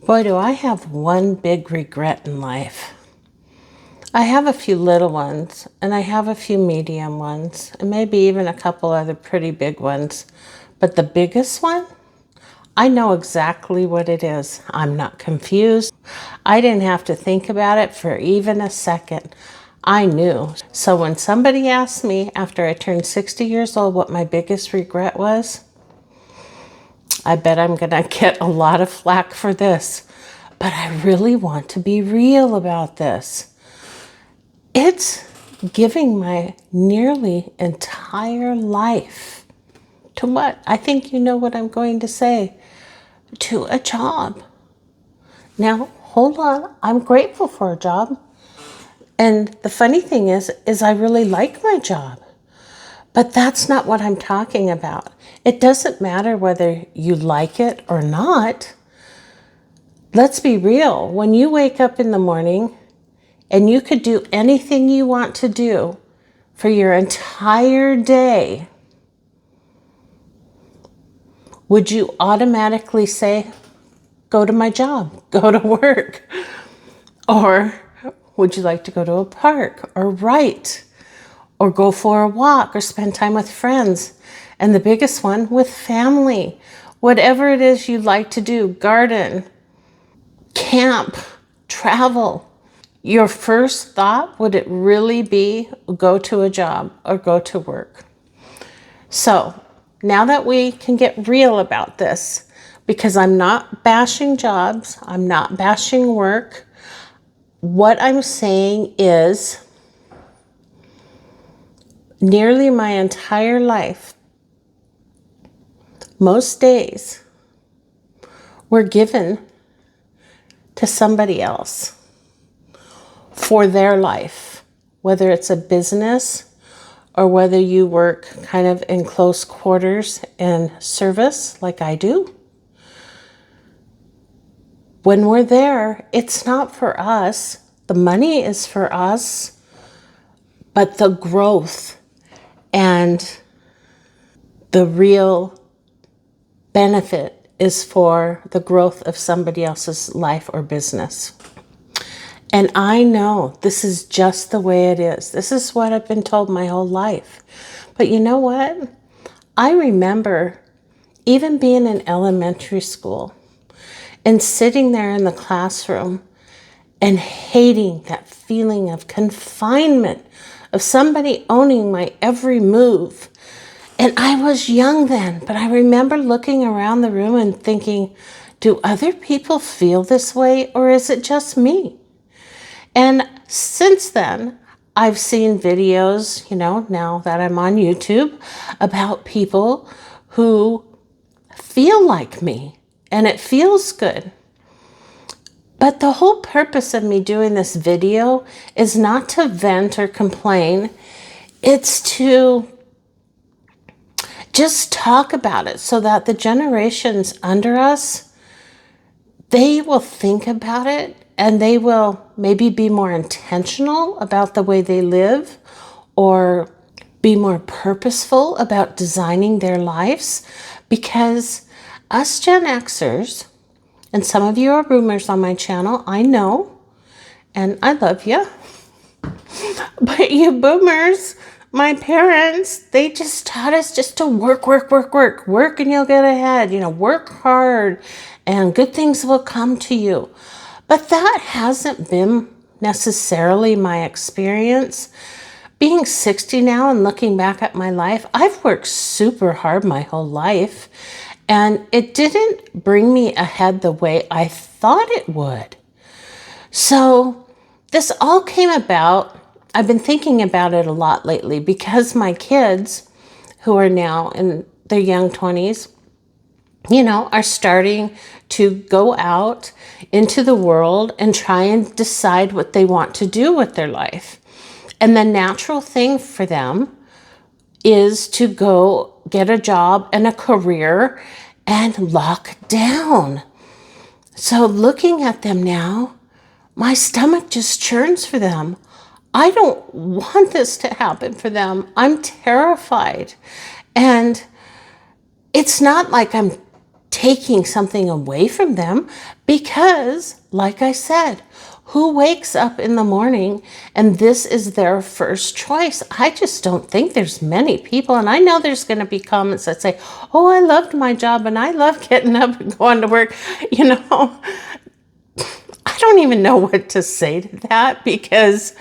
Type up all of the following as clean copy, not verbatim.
Boy, do I have one big regret in life. I have a few little ones, and I have a few medium ones, and maybe even a couple other pretty big ones. But the biggest one, I know exactly what it is. I'm not confused. I didn't have to think about it for even a second. I knew. So when somebody asked me after I turned 60 years old what my biggest regret was, I bet I'm gonna get a lot of flack for this, but I really want to be real about this. It's giving my nearly entire life to what? I think you know what I'm going to say. To a job. Now, hold on. I'm grateful for a job. And the funny thing is I really like my job. But that's not what I'm talking about. It doesn't matter whether you like it or not. Let's be real. When you wake up in the morning and you could do anything you want to do for your entire day, would you automatically say, go to my job, go to work? Or would you like to go to a park or write or go for a walk or spend time with friends? And the biggest one, with family. Whatever it is you like to do, garden, camp, travel. Your first thought, would it really be go to a job or go to work? So now that we can get real about this, because I'm not bashing jobs, I'm not bashing work, what I'm saying is nearly my entire life, most days were given to somebody else for their life, whether it's a business or whether you work kind of in close quarters in service like I do. When we're there, it's not for us. The money is for us, but the growth and the real benefit is for the growth of somebody else's life or business. And I know this is just the way it is. This is what I've been told my whole life. But you know what? I remember even being in elementary school and sitting there in the classroom and hating that feeling of confinement, of somebody owning my every move. And I was young then, but I remember looking around the room and thinking, do other people feel this way, or is it just me? And since then, I've seen videos, now that I'm on YouTube, about people who feel like me, and it feels good. But the whole purpose of me doing this video is not to vent or complain. It's to just talk about it so that the generations under us, they will think about it and they will maybe be more intentional about the way they live or be more purposeful about designing their lives. Because us Gen Xers, and some of you are boomers on my channel, I know, and I love you. But you boomers, my parents, they just taught us just to work and you'll get ahead. Work hard and good things will come to you. But that hasn't been necessarily my experience. Being 60 now and looking back at my life, I've worked super hard my whole life, and it didn't bring me ahead the way I thought it would. So this all came about. I've been thinking about it a lot lately because my kids, who are now in their young 20s, are starting to go out into the world and try and decide what they want to do with their life. And the natural thing for them is to go get a job and a career and lock down. So looking at them now, my stomach just churns for them. I don't want this to happen for them. I'm terrified. And it's not like I'm taking something away from them, because, like I said, who wakes up in the morning and this is their first choice? I just don't think there's many people. And I know there's going to be comments that say, oh, I loved my job and I love getting up and going to work. I don't even know what to say to that, because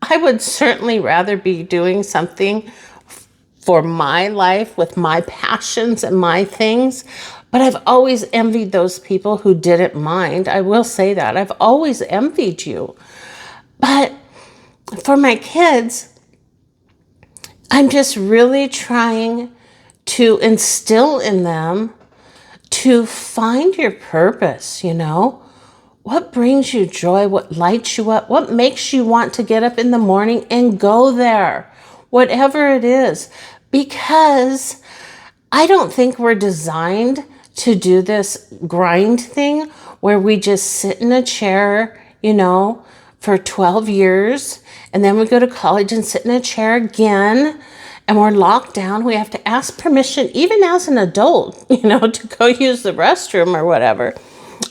I would certainly rather be doing something for my life with my passions and my things. But I've always envied those people who didn't mind. I will say that. I've always envied you. But for my kids, I'm just really trying to instill in them to find your purpose, What brings you joy? What lights you up? What makes you want to get up in the morning and go there? Whatever it is. Because I don't think we're designed to do this grind thing where we just sit in a chair, for 12 years. And then we go to college and sit in a chair again. And we're locked down. We have to ask permission, even as an adult, to go use the restroom or whatever.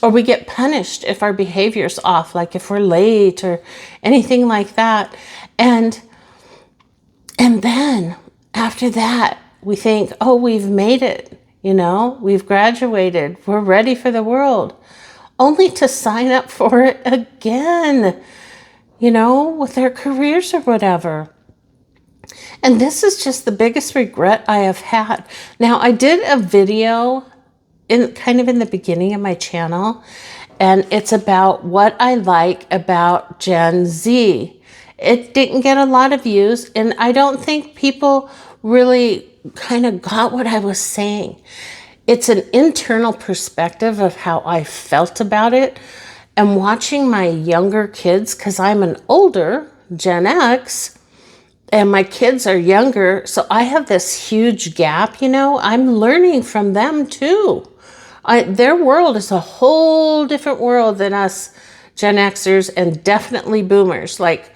Or we get punished if our behavior's off, like if we're late or anything like that. And then after that, we think, oh, we've made it, we've graduated, we're ready for the world, only to sign up for it again, with their careers or whatever. And this is just the biggest regret I have had. Now, I did a video in the beginning of my channel, and it's about what I like about Gen Z. It didn't get a lot of views, and I don't think people really kind of got what I was saying. It's an internal perspective of how I felt about it. And watching my younger kids, because I'm an older Gen X, and my kids are younger, so I have this huge gap, I'm learning from them too. Their world is a whole different world than us Gen Xers and definitely boomers. Like,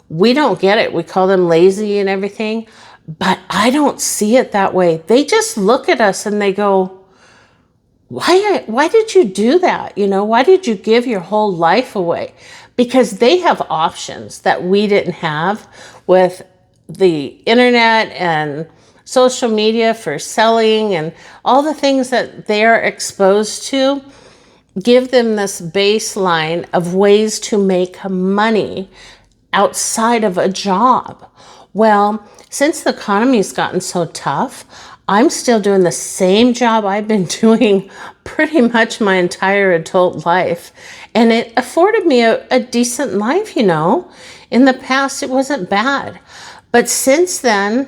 we don't get it. We call them lazy and everything, but I don't see it that way. They just look at us and they go, why did you do that? Why did you give your whole life away? Because they have options that we didn't have with the internet and social media for selling and all the things that they're exposed to. Give them this baseline of ways to make money outside of a job. Well, since the economy's gotten so tough, I'm still doing the same job I've been doing pretty much my entire adult life. And it afforded me a decent life, In the past, it wasn't bad. But since then,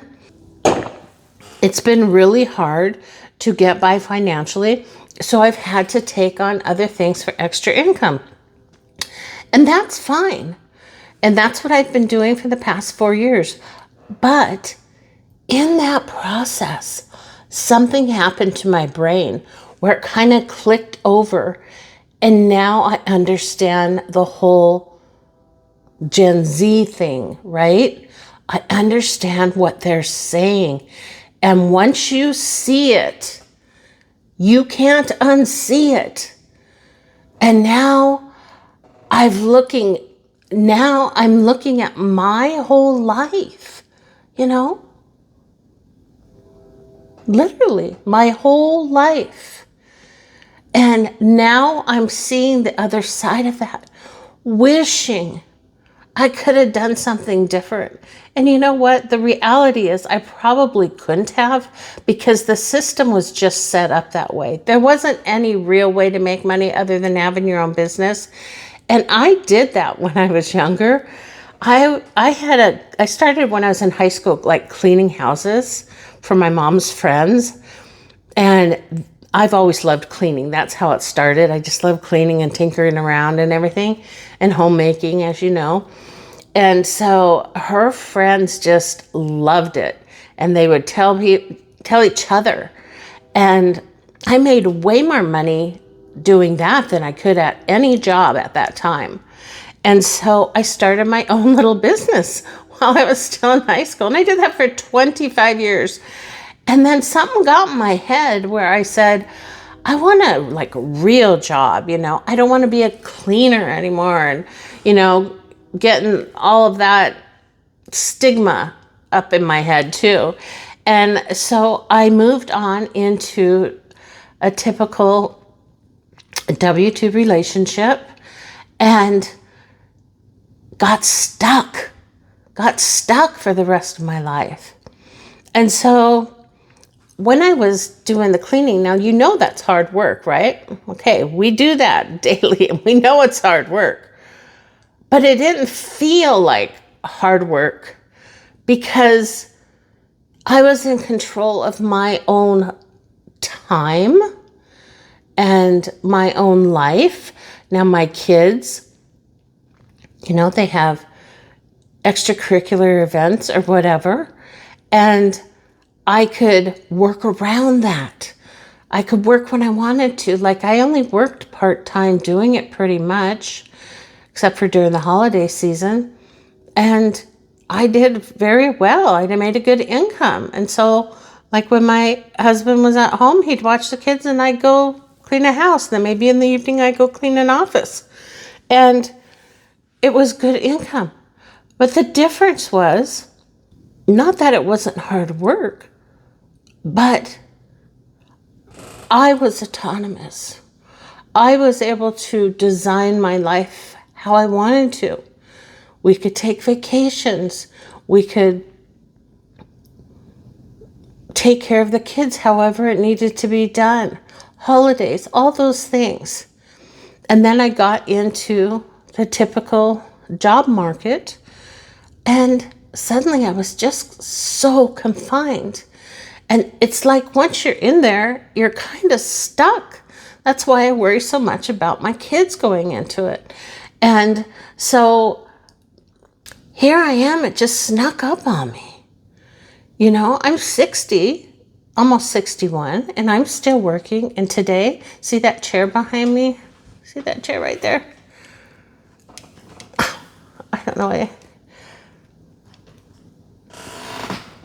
it's been really hard to get by financially. So I've had to take on other things for extra income. And that's fine. And that's what I've been doing for the past 4 years. But in that process, something happened to my brain where it kind of clicked over. And now I understand the whole Gen Z thing, right? I understand what they're saying. And once you see it, you can't unsee it. And now I'm looking at my whole life, literally my whole life. And now I'm seeing the other side of that, wishing I could have done something different. And you know what? The reality is I probably couldn't have, because the system was just set up that way. There wasn't any real way to make money other than having your own business. And I did that when I was younger. I started when I was in high school, like cleaning houses for my mom's friends. And I've always loved cleaning. That's how it started. I just love cleaning and tinkering around and everything, and homemaking, as you know. And so her friends just loved it, and they would tell each other. And I made way more money doing that than I could at any job at that time. And so I started my own little business while I was still in high school. And I did that for 25 years. And then something got in my head where I said, I want a like real job, I don't want to be a cleaner anymore and, getting all of that stigma up in my head too. And so I moved on into a typical W-2 relationship and got stuck for the rest of my life. And so when I was doing the cleaning, now that's hard work, right? Okay, we do that daily and we know it's hard work. But it didn't feel like hard work because I was in control of my own time and my own life. Now my kids, they have extracurricular events or whatever, and I could work around that. I could work when I wanted to. Like I only worked part-time doing it pretty much, except for during the holiday season. And I did very well. I made a good income. And so like when my husband was at home, he'd watch the kids and I'd go clean a house. Then maybe in the evening I'd go clean an office. And it was good income. But the difference was not that it wasn't hard work, but I was autonomous. I was able to design my life how I wanted to. We could take vacations. We could take care of the kids however it needed to be done. Holidays, all those things. And then I got into the typical job market, and suddenly I was just so confined. And it's like once you're in there, you're kind of stuck. That's why I worry so much about my kids going into it. And so here I am, it just snuck up on me. I'm 60, almost 61, and I'm still working. And today, see that chair behind me? See that chair right there? I don't know.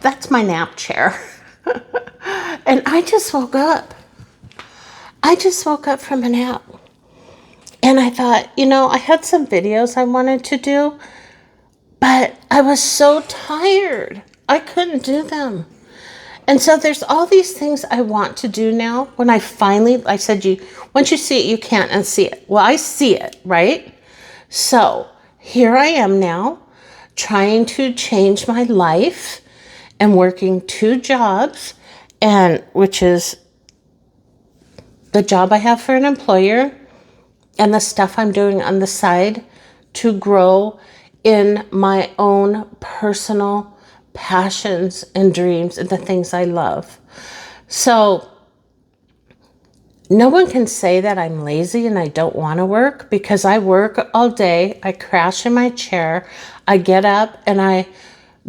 That's my nap chair. And I just woke up. I just woke up from a nap. And I thought, I had some videos I wanted to do, but I was so tired. I couldn't do them. And so there's all these things I want to do now. When I said, once you see it, you can't unsee it. Well, I see it, right? So here I am now trying to change my life and working 2 jobs, and which is the job I have for an employer and the stuff I'm doing on the side to grow in my own personal passions and dreams and the things I love. So no one can say that I'm lazy and I don't want to work, because I work all day. I crash in my chair. I get up and I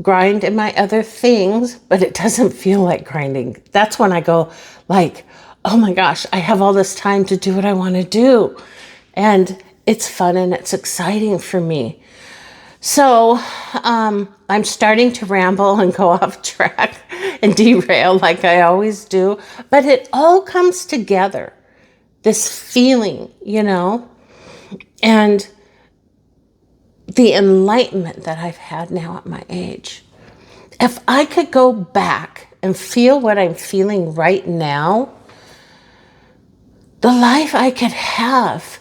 grind in my other things, but it doesn't feel like grinding. That's when I go like, oh my gosh, I have all this time to do what I want to do. And it's fun and it's exciting for me. So I'm starting to ramble and go off track and derail like I always do. But it all comes together, this feeling, and the enlightenment that I've had now at my age. If I could go back and feel what I'm feeling right now, the life I could have,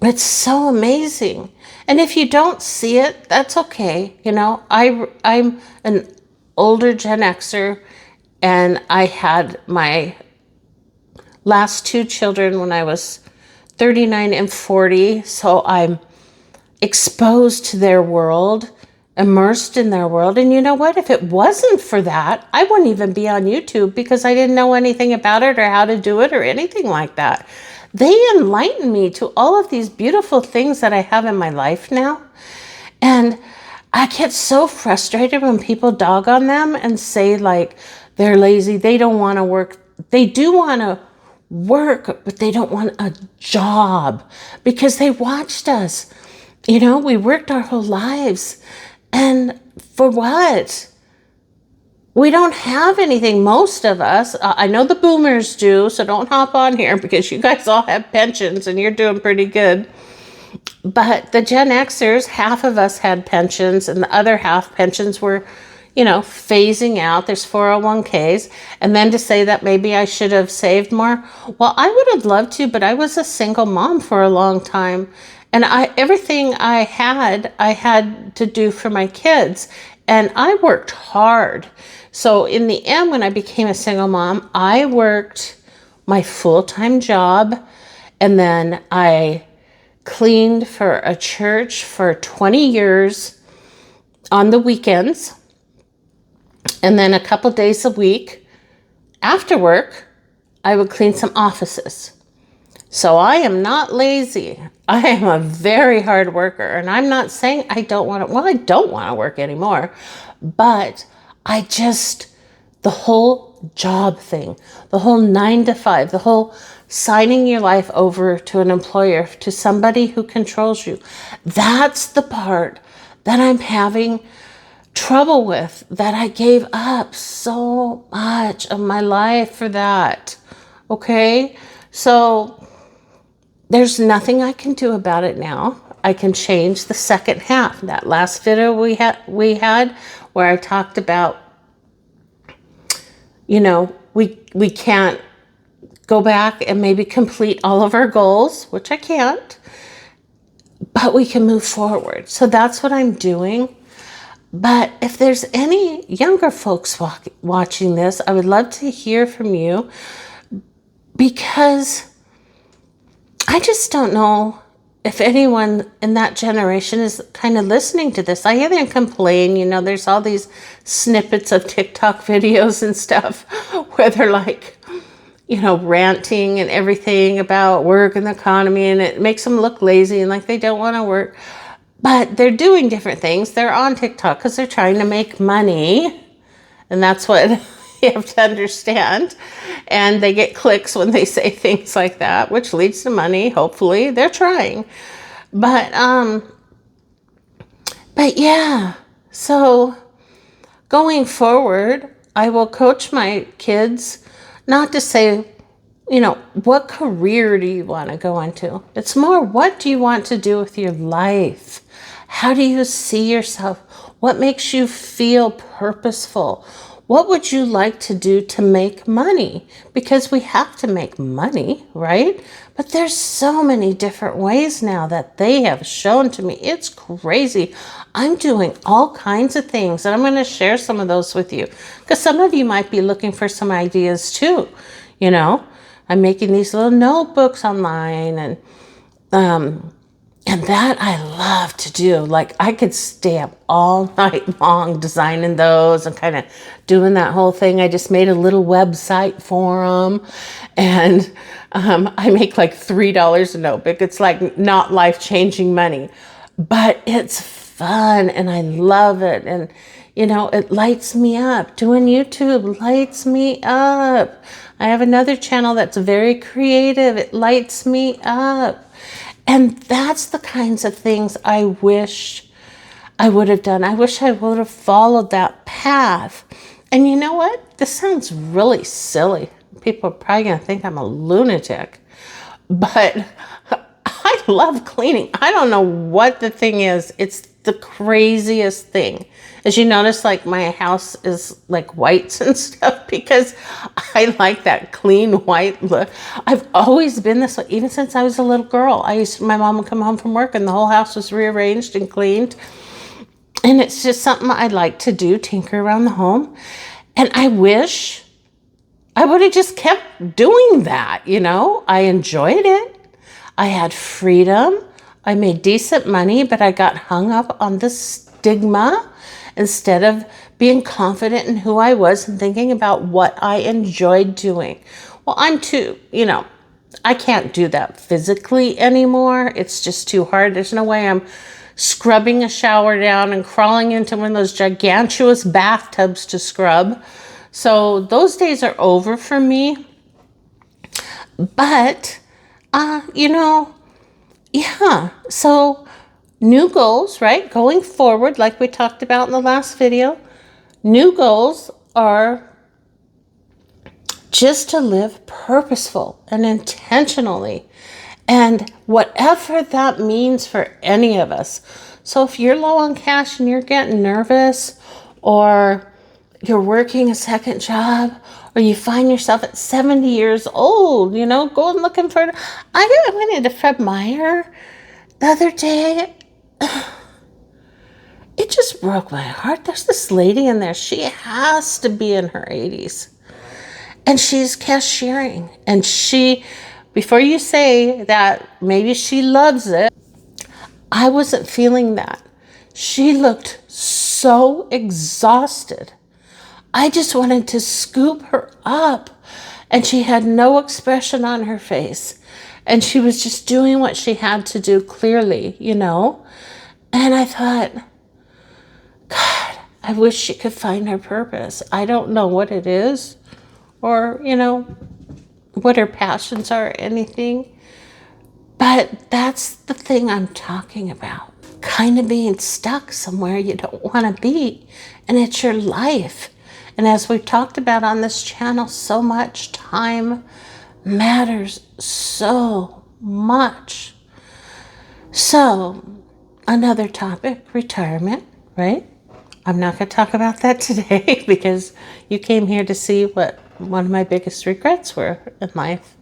it's so amazing. And if you don't see it, that's okay. I'm an older Gen Xer, and I had my last 2 children when I was 39 and 40. So I'm exposed to their world, immersed in their world. And you know what? If it wasn't for that, I wouldn't even be on YouTube, because I didn't know anything about it or how to do it or anything like that. They enlightened me to all of these beautiful things that I have in my life now. And I get so frustrated when people dog on them and say like they're lazy, they don't want to work. They do want to work, but they don't want a job, because they watched us. We worked our whole lives. And for what? we don't have anything, most of us. I know the boomers do, so don't hop on here because you guys all have pensions and you're doing pretty good. But the Gen Xers, half of us had pensions and the other half pensions were, phasing out. There's 401ks. And then to say that maybe I should have saved more. Well, I would have loved to, but I was a single mom for a long time. And everything I had to do for my kids. And I worked hard. So in the end, when I became a single mom, I worked my full-time job. And then I cleaned for a church for 20 years on the weekends. And then a couple days a week after work, I would clean some offices. So I am not lazy. I am a very hard worker. And I'm not saying I don't want to work anymore. But the whole job thing, the whole 9 to 5, the whole signing your life over to an employer, to somebody who controls you, that's the part that I'm having trouble with, that I gave up so much of my life for that. Okay? So there's nothing I can do about it now. I can change the second half. That last video we had where I talked about, we can't go back and maybe complete all of our goals, which I can't, but we can move forward. So that's what I'm doing. But if there's any younger folks watching this, I would love to hear from you, because I just don't know if anyone in that generation is kind of listening to this. I hear them complain, there's all these snippets of TikTok videos and stuff where they're like, ranting and everything about work and the economy, and it makes them look lazy and like they don't want to work. But they're doing different things. They're on TikTok because they're trying to make money. And that's what you have to understand. And they get clicks when they say things like that, which leads to money. Hopefully they're trying. But yeah. So going forward, I will coach my kids, not to say, what career do you want to go into? It's more, what do you want to do with your life? How do you see yourself? What makes you feel purposeful? What would you like to do to make money? Because we have to make money, right? But there's so many different ways now that they have shown to me. It's crazy. I'm doing all kinds of things, and I'm going to share some of those with you, because some of you might be looking for some ideas too. I'm making these little notebooks online, and that I love to do. Like, I could stay up all night long designing those and kind of doing that whole thing. I just made a little website for them, and I make like $3 a notebook. It's like not life-changing money, but it's fun and I love it. And it lights me up. Doing YouTube lights me up. I have another channel that's very creative. It lights me up. And that's the kinds of things I wish I would have done. I wish I would have followed that path. And you know what? This sounds really silly. People are probably going to think I'm a lunatic. But I love cleaning. I don't know what the thing is. It's the craziest thing. As you notice, like, my house is like whites and stuff because I like that clean white look. I've always been this way, even since I was a little girl. My mom would come home from work and the whole house was rearranged and cleaned. And it's just something I like to do, tinker around the home. And I wish I would have just kept doing that, I enjoyed it. I had freedom. I made decent money, but I got hung up on the stigma instead of being confident in who I was and thinking about what I enjoyed doing. Well, I can't do that physically anymore. It's just too hard. There's no way I'm scrubbing a shower down and crawling into one of those gigantuous bathtubs to scrub. So those days are over for me. But, yeah. So new goals, right? Going forward, like we talked about in the last video, new goals are just to live purposeful and intentionally, and whatever that means for any of us. So if you're low on cash and you're getting nervous, or you're working a second job, or you find yourself at 70 years old, going looking for... I went into Fred Meyer the other day. It just broke my heart. There's this lady in there. She has to be in her 80s. And she's cashiering. And before you say that maybe she loves it, I wasn't feeling that. She looked so exhausted. I just wanted to scoop her up. And she had no expression on her face. And she was just doing what she had to do clearly, And I thought, God, I wish she could find her purpose. I don't know what it is, or, what her passions are or anything. But that's the thing I'm talking about. Kind of being stuck somewhere you don't want to be. And it's your life. And as we've talked about on this channel so much, time matters so much. So, another topic, retirement, right? I'm not going to talk about that today because you came here to see what one of my biggest regrets were in life.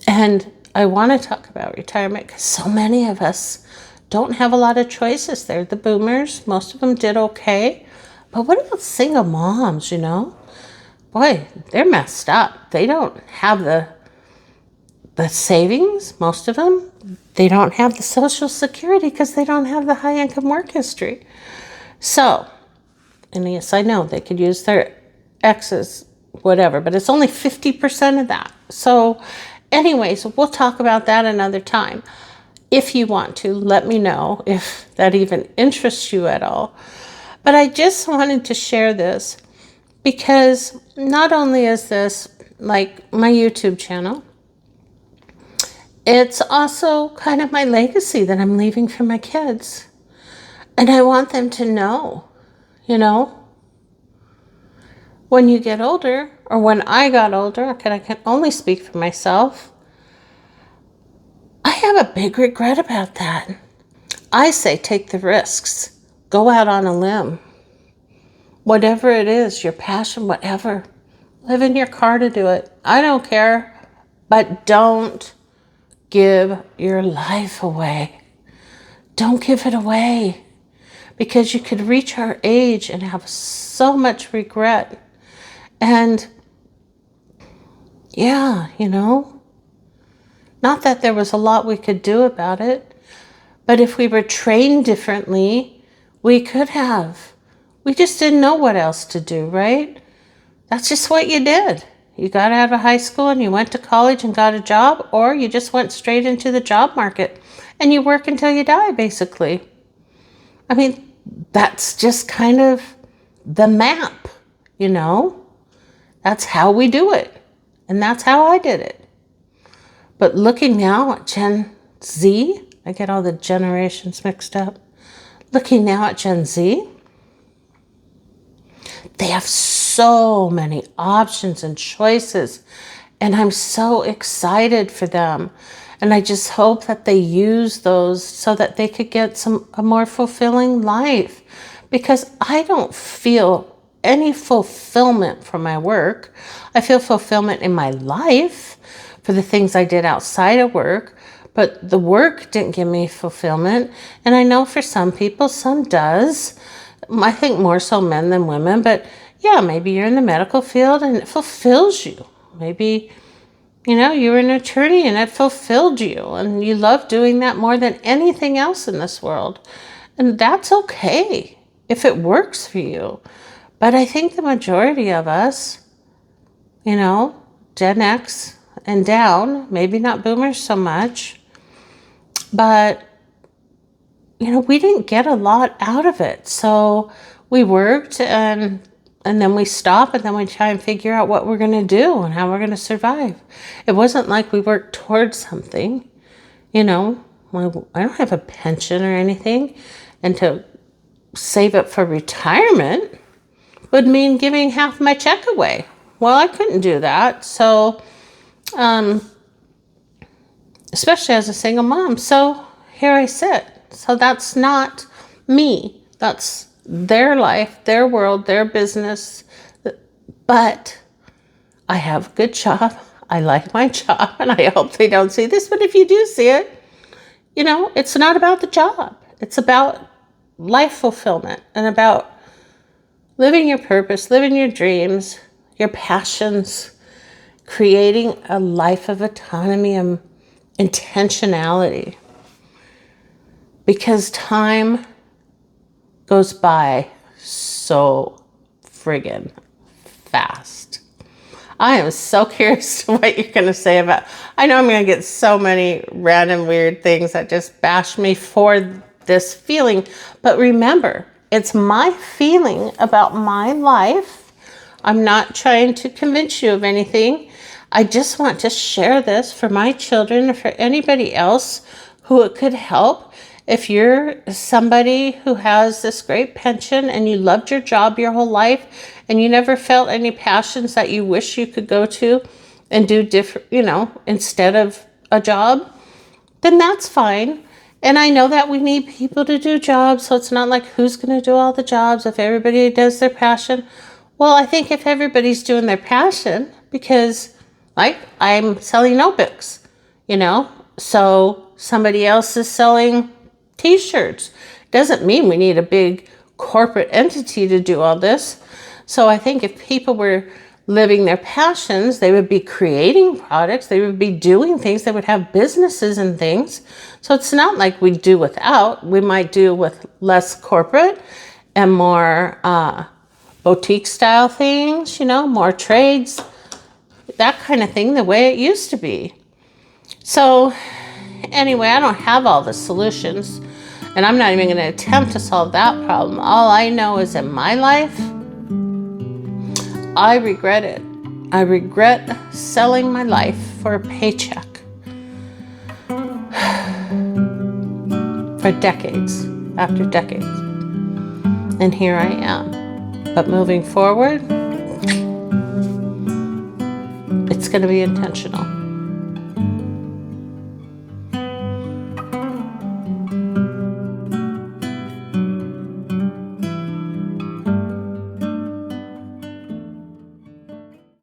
And I want to talk about retirement because so many of us don't have a lot of choices. They're the boomers. Most of them did okay. But what about single moms, Boy, they're messed up. They don't have the savings, most of them. They don't have the Social Security because they don't have the high income work history. So, and yes, I know they could use their exes, whatever, but it's only 50% of that. So anyways, we'll talk about that another time. If you want to, let me know if that even interests you at all. But I just wanted to share this because not only is this like my YouTube channel, it's also kind of my legacy that I'm leaving for my kids. And I want them to know, when you get older, or when I got older, I can only speak for myself, I have a big regret about that. I say take the risks. Go out on a limb. Whatever it is, your passion, whatever. Live in your car to do it. I don't care. But don't give your life away. Don't give it away. Because you could reach our age and have so much regret. And yeah, not that there was a lot we could do about it, but if we were trained differently, we could have. We just didn't know what else to do, right? That's just what you did. You got out of high school and you went to college and got a job, or you just went straight into the job market and you work until you die, basically. I mean, that's just kind of the map, That's how we do it. And that's how I did it. But looking now at Gen Z, I get all the generations mixed up. Looking now at Gen Z, they have so many options and choices. And I'm so excited for them. And I just hope that they use those so that they could get a more fulfilling life. Because I don't feel any fulfillment from my work. I feel fulfillment in my life for the things I did outside of work, but the work didn't give me fulfillment. And I know for some people, some does. I think more so men than women, but yeah, maybe you're in the medical field and it fulfills you. Maybe, you're an attorney and it fulfilled you and you love doing that more than anything else in this world. And that's okay if it works for you. But I think the majority of us, Gen X and down, maybe not boomers so much, but, we didn't get a lot out of it. So we worked and then we stop and then we try and figure out what we're going to do and how we're going to survive. It wasn't like we worked towards something, I don't have a pension or anything, and to save up for retirement, would mean giving half my check away. Well, I couldn't do that. So, especially as a single mom. So here I sit. So that's not me. That's their life, their world, their business. But I have a good job. I like my job, and I hope they don't see this. But if you do see it, it's not about the job. It's about life fulfillment and about living your purpose, living your dreams, your passions, creating a life of autonomy and intentionality. Because time goes by so friggin' fast. I am so curious to what you're going to say about. I know I'm going to get so many random weird things that just bash me for this feeling. But remember, it's my feeling about my life. I'm not trying to convince you of anything. I just want to share this for my children or for anybody else who it could help. If you're somebody who has this great pension and you loved your job your whole life and you never felt any passions that you wish you could go to and do different, instead of a job, then that's fine. And I know that we need people to do jobs, so it's not like who's going to do all the jobs if everybody does their passion. Well, I think if everybody's doing their passion, because like I'm selling notebooks, so somebody else is selling t-shirts. Doesn't mean we need a big corporate entity to do all this. So I think if people were living their passions, they would be creating products, they would be doing things, they would have businesses and things. So it's not like we do without. We might do with less corporate and more boutique style things, more trades, that kind of thing, the way it used to be. So anyway, I don't have all the solutions, and I'm not even going to attempt to solve that problem. All I know is in my life, I regret it. I regret selling my life for a paycheck for decades after decades. And here I am. But moving forward, it's going to be intentional.